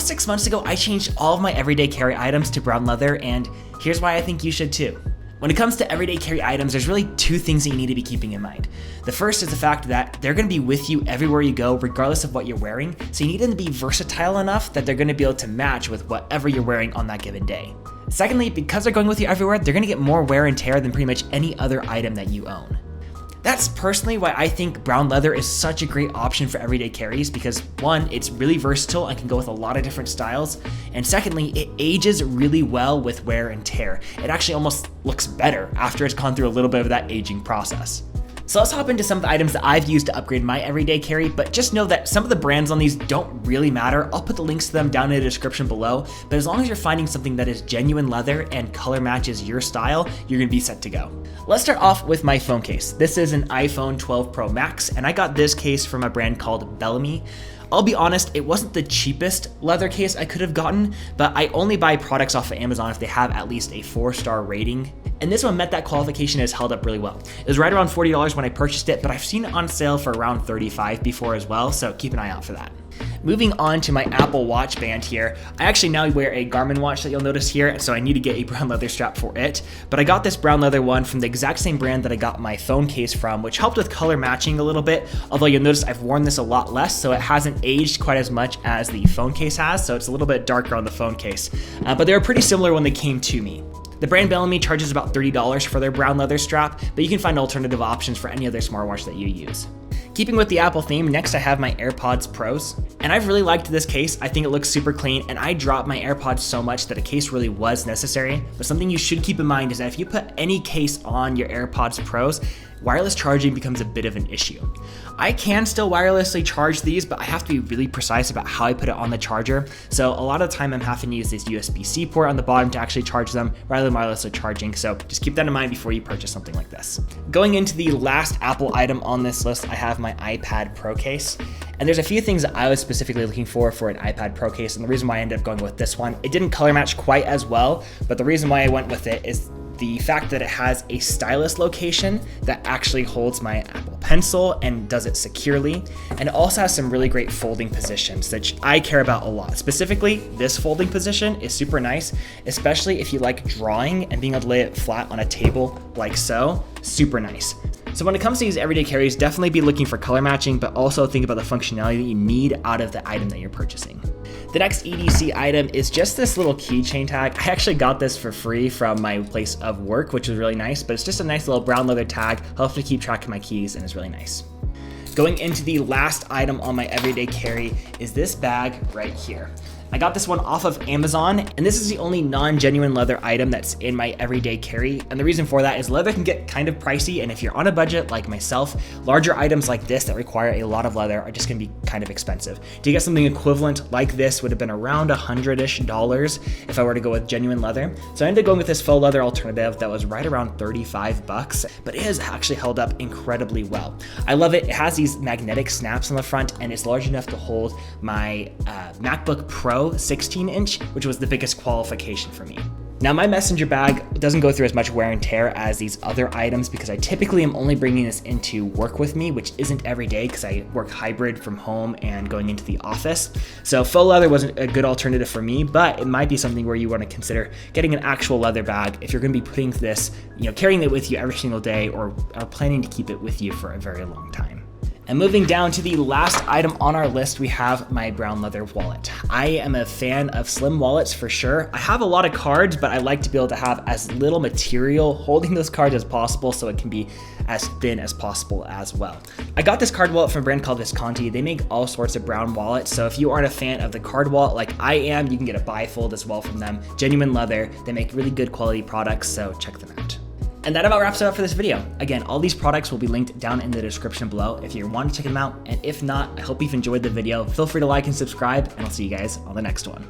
6 months ago, I changed all of my everyday carry items to brown leather, and here's why I think you should too. When it comes to everyday carry items, there's really two things that you need to be keeping in mind. The first is the fact that they're going to be with you everywhere you go, regardless of what you're wearing, so you need them to be versatile enough that they're going to be able to match with whatever you're wearing on that given day. Secondly, because they're going with you everywhere, they're going to get more wear and tear than pretty much any other item that you own. That's personally why I think brown leather is such a great option for everyday carries, because one, it's really versatile and can go with a lot of different styles, and secondly, it ages really well with wear and tear. It actually almost looks better after it's gone through a little bit of that aging process. So let's hop into some of the items that I've used to upgrade my everyday carry, but just know that some of the brands on these don't really matter. I'll put the links to them down in the description below, but as long as you're finding something that is genuine leather and color matches your style, you're gonna be set to go. Let's start off with my phone case. This is an iPhone 12 Pro Max, and I got this case from a brand called Bellamy. I'll be honest, it wasn't the cheapest leather case I could have gotten, but I only buy products off of Amazon if they have at least a 4-star rating. And this one met that qualification and has held up really well. It was right around $40 when I purchased it, but I've seen it on sale for around $35 before as well, so keep an eye out for that. Moving on to my Apple Watch band here, I actually now wear a Garmin watch that you'll notice here, so I need to get a brown leather strap for it. But I got this brown leather one from the exact same brand that I got my phone case from, which helped with color matching a little bit, although you'll notice I've worn this a lot less, so it hasn't aged quite as much as the phone case has, so it's a little bit darker on the phone case. But they were pretty similar when they came to me. The brand Bellamy charges about $30 for their brown leather strap, but you can find alternative options for any other smartwatch that you use. Keeping with the Apple theme, next I have my AirPods Pros, and I've really liked this case. I think it looks super clean, and I dropped my AirPods so much that a case really was necessary. But something you should keep in mind is that if you put any case on your AirPods Pros, wireless charging becomes a bit of an issue. I can still wirelessly charge these, but I have to be really precise about how I put it on the charger. So a lot of the time I'm having to use this USB-C port on the bottom to actually charge them rather than wirelessly charging. So just keep that in mind before you purchase something like this. Going into the last Apple item on this list, I have my iPad Pro case. And there's a few things that I was specifically looking for an iPad Pro case, and the reason why I ended up going with this one, it didn't color match quite as well, but the reason why I went with it is the fact that it has a stylus location that actually holds my Apple Pencil and does it securely. And it also has some really great folding positions that I care about a lot. Specifically, this folding position is super nice, especially if you like drawing and being able to lay it flat on a table like so, super nice. So when it comes to these everyday carries, definitely be looking for color matching, but also think about the functionality that you need out of the item that you're purchasing. The next EDC item is just this little keychain tag. I actually got this for free from my place of work, which was really nice, but it's just a nice little brown leather tag, helps me keep track of my keys, and it's really nice. Going into the last item on my everyday carry is this bag right here. I got this one off of Amazon, and this is the only non-genuine leather item that's in my everyday carry. And the reason for that is leather can get kind of pricey, and if you're on a budget like myself, larger items like this that require a lot of leather are just gonna be kind of expensive. To get something equivalent like this would have been around $100-ish if I were to go with genuine leather. So I ended up going with this faux leather alternative that was right around $35, but it has actually held up incredibly well. I love it. It has these magnetic snaps on the front, and it's large enough to hold my MacBook Pro 16-inch, which was the biggest qualification for me. Now my messenger bag doesn't go through as much wear and tear as these other items because I typically am only bringing this into work with me, which isn't every day because I work hybrid from home and going into the office. So faux leather wasn't a good alternative for me, but it might be something where you want to consider getting an actual leather bag if you're going to be putting this, carrying it with you every single day or are planning to keep it with you for a very long time. And moving down to the last item on our list, we have my brown leather wallet. I am a fan of slim wallets for sure. I have a lot of cards, but I like to be able to have as little material holding those cards as possible so it can be as thin as possible as well. I got this card wallet from a brand called Visconti. They make all sorts of brown wallets, so if you aren't a fan of the card wallet like I am, you can get a bifold as well from them. Genuine leather, they make really good quality products, so check them out. And that about wraps it up for this video. Again, all these products will be linked down in the description below if you want to check them out. And if not, I hope you've enjoyed the video. Feel free to like and subscribe, and I'll see you guys on the next one.